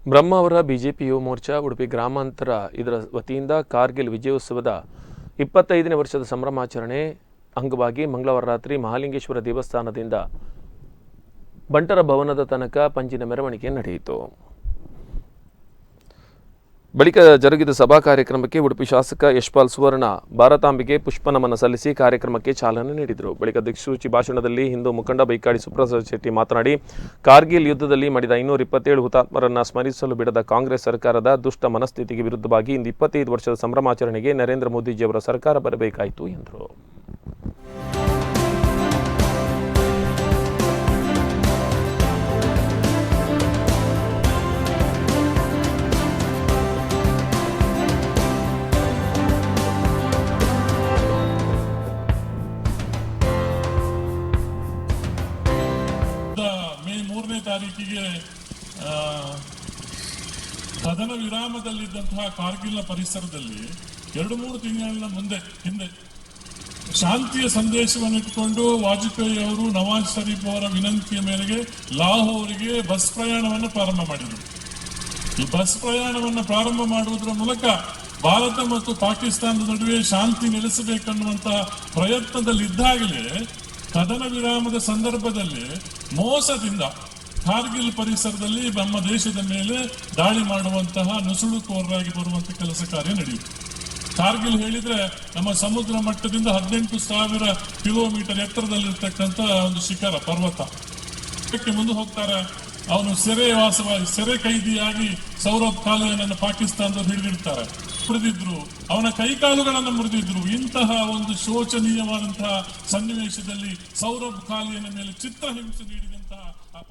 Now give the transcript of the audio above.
Brahmavar BJP Yuva Morcha Udupi ಗ್ರಾಮಾಂತರ ಇದರ ವತಿಯಿಂದ ಕಾರ್ಗಿಲ್ ವಿಜಯೋತ್ಸವದ 25ನೇ ವರ್ಷದ ಸಂಭ್ರಮಾಚರಣೆ ಅಂಗವಾಗಿ ಮಂಗಳವಾರ ರಾತ್ರಿ ಮಹಾಲಿಂಗೇಶ್ವರ ದೇವಸ್ಥಾನದಿಂದ ಬಂಟರ ಭವನದ ತನಕ ಪಂಜಿನ ಮೆರವಣಿಗೆ ನಡೆಯಿತು. ಬಳಿಕ ಜರುಗಿದ ಸಭಾ ಕಾರ್ಯಕ್ರಮಕ್ಕೆ ಉಡುಪಿ ಶಾಸಕ ಯಶ್ಪಾಲ್ ಸುವರ್ಣ ಭಾರತಾಂಬೆಗೆ ಪುಷ್ಪನಮನ ಸಲ್ಲಿಸಿ ಕಾರ್ಯಕ್ರಮಕ್ಕೆ ಚಾಲನೆ ನೀಡಿದರು. ಬಳಿಕ ದಿಕ್ಸೂಚಿ ಭಾಷಣದಲ್ಲಿ ಹಿಂದೂ ಮುಖಂಡ ಬೈಕಾಡಿ ಸುಪ್ರಸಾದ್ ಶೆಟ್ಟಿ ಮಾತನಾಡಿ, ಕಾರ್ಗಿಲ್ ಯುದ್ಧದಲ್ಲಿ ಮಡಿದ 527 ಹುತಾತ್ಮರನ್ನು ಸ್ಮರಿಸಲು ಬಿಡದ ಕಾಂಗ್ರೆಸ್ ಸರ್ಕಾರದ ದುಷ್ಟ ಮನಸ್ಥಿತಿಗೆ ವಿರುದ್ಧವಾಗಿ ಇಂದು 25 ವರ್ಷದ ಸಂಭ್ರಮಾಚರಣೆಗೆ ನರೇಂದ್ರ ಮೋದಿಜಿಯವರ ಸರ್ಕಾರ ಬರಬೇಕಾಯಿತು ಎಂದರು. ಮೇ 3ನೇ ತಾರೀಕಿಗೆ ಕದನ ವಿರಾಮದಲ್ಲಿದ್ದಂತಹ ಕಾರ್ಗಿಲ್ನ ಪರಿಸರದಲ್ಲಿ 2-3 ತಿಂಗಳ ಹಿಂದೆ ಶಾಂತಿಯ ಸಂದೇಶವನ್ನು ಇಟ್ಟುಕೊಂಡು ವಾಜಪೇಯಿ ಅವರು ನವಾಜ್ ಶರೀಫ್ ಅವರ ವಿನಂತಿಯ ಮೇರೆಗೆ ಲಾಹೋರಿಗೆ ಬಸ್ ಪ್ರಯಾಣವನ್ನು ಪ್ರಾರಂಭ ಮಾಡಿದರು. ಈ ಬಸ್ ಪ್ರಯಾಣವನ್ನು ಪ್ರಾರಂಭ ಮಾಡುವುದರ ಮೂಲಕ ಭಾರತ ಮತ್ತು ಪಾಕಿಸ್ತಾನದ ನಡುವೆ ಶಾಂತಿ ನೆಲೆಸಬೇಕನ್ನುವಂತಹ ಪ್ರಯತ್ನದಲ್ಲಿದ್ದಾಗಲೇ ಕದನ ವಿರಾಮದ ಸಂದರ್ಭದಲ್ಲಿ ಮೋಸದಿಂದ ಕಾರ್ಗಿಲ್ ಪರಿಸರದಲ್ಲಿ ನಮ್ಮ ದೇಶದ ಮೇಲೆ ದಾಳಿ ಮಾಡುವಂತಹ ನುಸುಳುಕೋರರಾಗಿ ಬರುವಂತಹ ಕೆಲಸ ಕಾರ್ಯ ನಡೆಯಿತು. ಕಾರ್ಗಿಲ್ ಹೇಳಿದ್ರೆ ನಮ್ಮ ಸಮುದ್ರ ಮಟ್ಟದಿಂದ 18,000 ಕಿಲೋಮೀಟರ್ ಎತ್ತರದಲ್ಲಿರ್ತಕ್ಕಂಥ ಒಂದು ಶಿಖರ ಪರ್ವತ. ಮುಂದೆ ಹೋಗ್ತಾರೆ. ಅವನು ಸೆರೆ ಕೈದಿಯಾಗಿ ಸೌರಭ್ ಖಾಲಿಯನನ್ನು ಪಾಕಿಸ್ತಾನದವರು ಹಿಡಿದಿರ್ತಾರೆ. ಮುರಿದಿದ್ರು, ಅವನ ಕೈಕಾಲುಗಳನ್ನು ಮುರಿದಿದ್ರು. ಇಂತಹ ಒಂದು ಶೋಚನೀಯವಾದಂತಹ ಸನ್ನಿವೇಶದಲ್ಲಿ ಸೌರಭ್ ಖಾಲಿಯನ ಮೇಲೆ ಚಿತ್ರಹಿಂಸೆ ನೀಡಿದಂತಹ